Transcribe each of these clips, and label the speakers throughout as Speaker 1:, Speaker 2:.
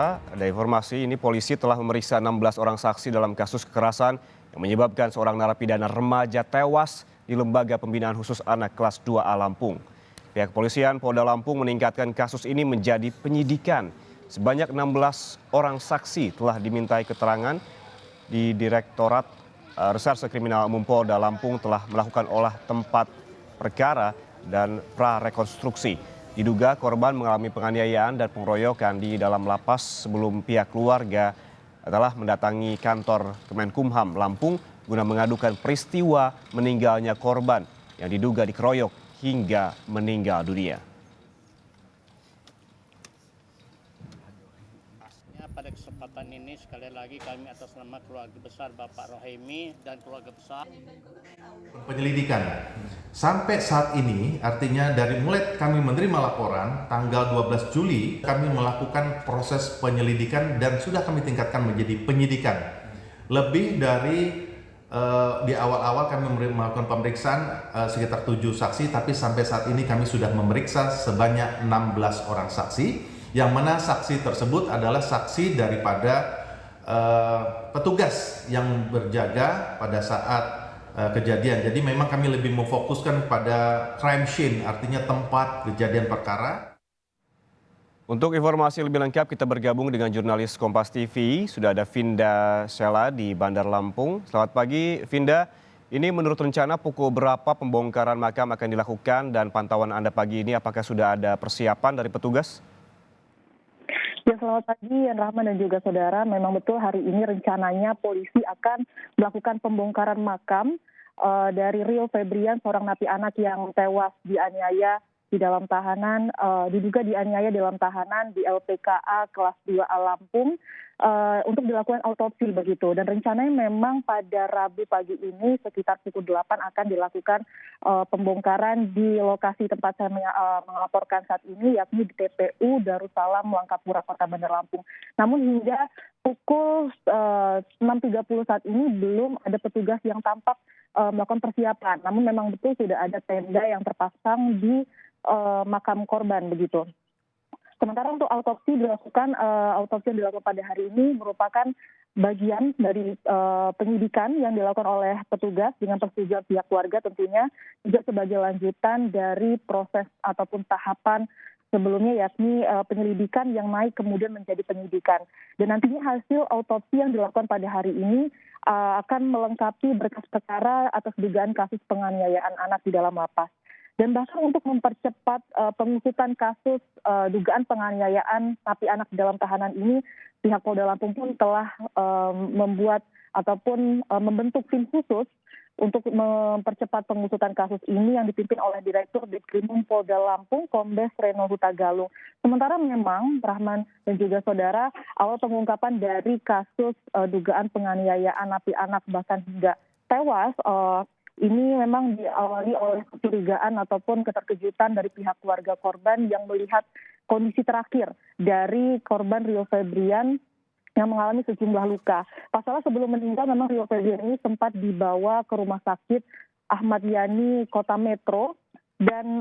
Speaker 1: Ada informasi ini polisi telah memeriksa 16 orang saksi dalam kasus kekerasan yang menyebabkan seorang narapidana remaja tewas di Lembaga Pembinaan Khusus Anak kelas 2A Lampung. Pihak kepolisian Polda Lampung meningkatkan kasus ini menjadi penyidikan. Sebanyak 16 orang saksi telah dimintai keterangan di Direktorat Reserse Kriminal Umum Polda Lampung telah melakukan olah tempat perkara dan prarekonstruksi. Diduga korban mengalami penganiayaan dan pengeroyokan di dalam lapas sebelum pihak keluarga telah mendatangi kantor Kemenkumham Lampung guna mengadukan peristiwa meninggalnya korban yang diduga dikeroyok hingga meninggal dunia.
Speaker 2: Pada kesempatan ini sekali lagi kami atas nama keluarga besar Bapak Rohemi dan keluarga besar
Speaker 3: penyelidikan sampai saat ini, artinya dari mulai kami menerima laporan tanggal 12 Juli kami melakukan proses penyelidikan dan sudah kami tingkatkan menjadi penyidikan. Lebih dari di awal-awal kami melakukan pemeriksaan sekitar 7 saksi, tapi sampai saat ini kami sudah memeriksa sebanyak 16 orang saksi, yang mana saksi tersebut adalah saksi daripada petugas yang berjaga pada saat kejadian. Jadi memang kami lebih memfokuskan pada crime scene, artinya tempat kejadian perkara.
Speaker 1: Untuk informasi lebih lengkap kita bergabung dengan jurnalis Kompas TV. Sudah ada Vinda Sela di Bandar Lampung. Selamat pagi Vinda. Ini menurut rencana pukul berapa pembongkaran makam akan dilakukan dan pantauan Anda pagi ini apakah sudah ada persiapan dari petugas?
Speaker 4: Ya, selamat pagi Rahman dan juga saudara. Memang betul hari ini rencananya polisi akan melakukan pembongkaran makam dari Rio Febrian, seorang napi anak yang tewas dianiaya di dalam tahanan, diduga dianiaya dalam tahanan di LPKA kelas 2A Lampung untuk dilakukan autopsi begitu. Dan rencananya memang pada Rabu pagi ini sekitar pukul 8 akan dilakukan pembongkaran di lokasi tempat saya melaporkan saat ini, yakni di TPU Darussalam Langkapura Kota Bandar Lampung. Namun hingga pukul 6.30 saat ini belum ada petugas yang tampak melakukan persiapan. Namun memang betul sudah ada tenda yang terpasang di makam korban begitu. Sementara untuk autopsi yang dilakukan pada hari ini merupakan bagian dari penyidikan yang dilakukan oleh petugas dengan persetujuan pihak keluarga tentunya, juga sebagai lanjutan dari proses ataupun tahapan sebelumnya, yakni penyelidikan yang naik kemudian menjadi penyidikan. Dan nantinya hasil autopsi yang dilakukan pada hari ini akan melengkapi berkas perkara atas dugaan kasus penganiayaan anak di dalam lapas. Dan bahkan untuk mempercepat pengusutan kasus dugaan penganiayaan napi anak di dalam tahanan ini, pihak Polda Lampung pun telah membuat ataupun membentuk tim khusus untuk mempercepat pengusutan kasus ini yang dipimpin oleh Direktur Ditkrimum Polda Lampung, Kombes Reno Hutagalung. Sementara memang Rahman dan juga saudara, awal pengungkapan dari kasus dugaan penganiayaan napi anak bahkan hingga tewas ini memang diawali oleh kecurigaan ataupun keterkejutan dari pihak keluarga korban yang melihat kondisi terakhir dari korban Rio Febrian yang mengalami sejumlah luka. Pasalnya sebelum meninggal memang Rio Febrian ini sempat dibawa ke rumah sakit Ahmad Yani Kota Metro dan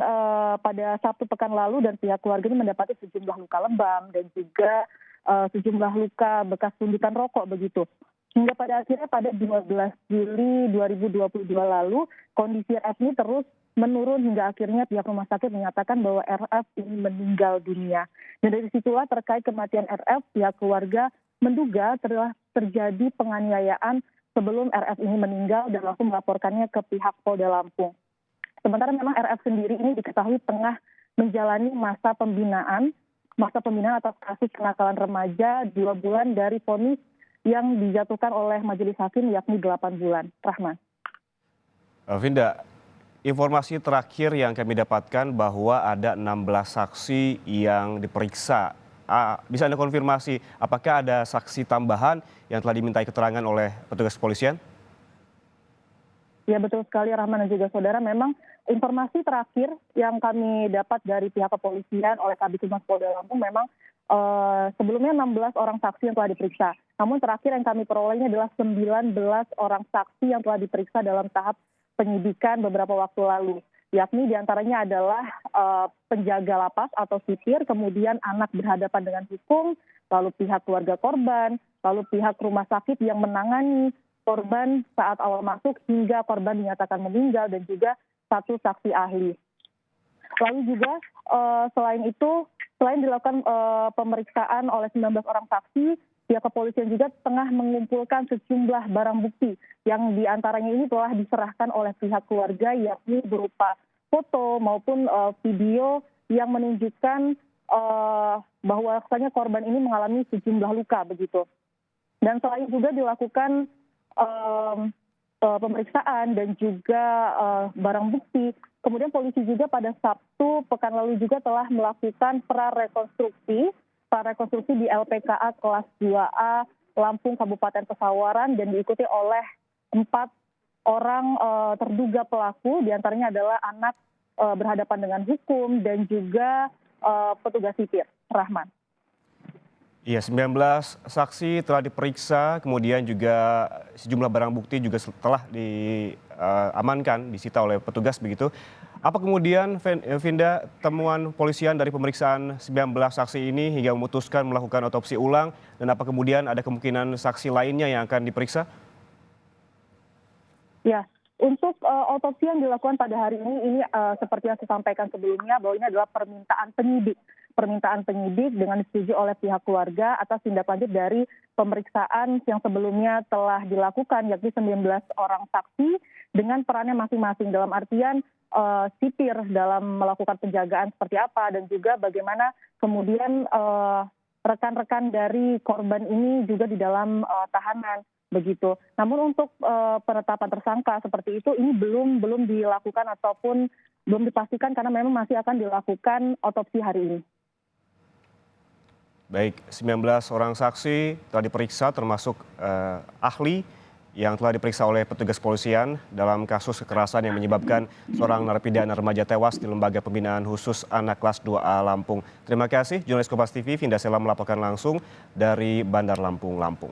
Speaker 4: pada Sabtu pekan lalu dan pihak keluarga ini mendapati sejumlah luka lebam dan juga sejumlah luka bekas suntikan rokok begitu. Hingga pada akhirnya pada 12 Juli 2022 lalu, kondisi RF ini terus menurun hingga akhirnya pihak rumah sakit menyatakan bahwa RF ini meninggal dunia. Dan dari situlah terkait kematian RF, pihak keluarga menduga telah terjadi penganiayaan sebelum RF ini meninggal dan langsung melaporkannya ke pihak Polda Lampung. Sementara memang RF sendiri ini diketahui tengah menjalani masa pembinaan atas kasus kenakalan remaja 2 bulan dari vonis yang dijatuhkan oleh majelis hakim yakni 8 bulan. Rahman.
Speaker 1: Vinda, informasi terakhir yang kami dapatkan bahwa ada 16 saksi yang diperiksa. Bisa Anda konfirmasi apakah ada saksi tambahan yang telah dimintai keterangan oleh petugas kepolisian?
Speaker 4: Ya, betul sekali Rahman dan juga saudara. Memang informasi terakhir yang kami dapat dari pihak kepolisian oleh Kabid Humas Polda Lampung memang sebelumnya 16 orang saksi yang telah diperiksa. Namun terakhir yang kami peroleh ini adalah 19 orang saksi yang telah diperiksa dalam tahap penyidikan beberapa waktu lalu. yakni diantaranya adalah penjaga lapas atau sipir, kemudian anak berhadapan dengan hukum, lalu pihak keluarga korban, lalu pihak rumah sakit yang menangani korban saat awal masuk hingga korban dinyatakan meninggal, dan juga satu saksi ahli. Lalu juga selain dilakukan pemeriksaan oleh 19 orang saksi, pihak kepolisian juga tengah mengumpulkan sejumlah barang bukti yang diantaranya ini telah diserahkan oleh pihak keluarga, yakni berupa foto maupun video yang menunjukkan bahwa rasanya korban ini mengalami sejumlah luka begitu. Dan selain juga dilakukan pemeriksaan dan juga barang bukti, kemudian polisi juga pada Sabtu pekan lalu juga telah melakukan prarekonstruksi di LPKA kelas 2A Lampung Kabupaten Pesawaran, dan diikuti oleh 4 orang terduga pelaku, diantaranya adalah anak berhadapan dengan hukum dan juga petugas sipir. Rahman.
Speaker 1: Iya, 19 saksi telah diperiksa, kemudian juga sejumlah barang bukti juga telah diamankan, disita oleh petugas begitu. Apa kemudian, Vinda, temuan polisian dari pemeriksaan 19 saksi ini hingga memutuskan melakukan otopsi ulang, dan apa kemudian ada kemungkinan saksi lainnya yang akan diperiksa?
Speaker 4: Ya, untuk otopsi yang dilakukan pada hari ini seperti yang saya sampaikan sebelumnya, bahwa ini adalah permintaan penyidik dengan disetujui oleh pihak keluarga atas tindak lanjut dari pemeriksaan yang sebelumnya telah dilakukan, yakni 19 orang saksi dengan perannya masing-masing, dalam artian sipir dalam melakukan penjagaan seperti apa, dan juga bagaimana kemudian rekan-rekan dari korban ini juga di dalam tahanan begitu. Namun untuk penetapan tersangka seperti itu ini belum dilakukan ataupun belum dipastikan, karena memang masih akan dilakukan otopsi hari ini.
Speaker 1: Baik, 19 orang saksi telah diperiksa, termasuk ahli yang telah diperiksa oleh petugas polisian dalam kasus kekerasan yang menyebabkan seorang narapidana remaja tewas di Lembaga Pembinaan Khusus Anak Kelas 2A Lampung. Terima kasih, jurnalis Kompas TV Vinda Sela melaporkan langsung dari Bandar Lampung, Lampung.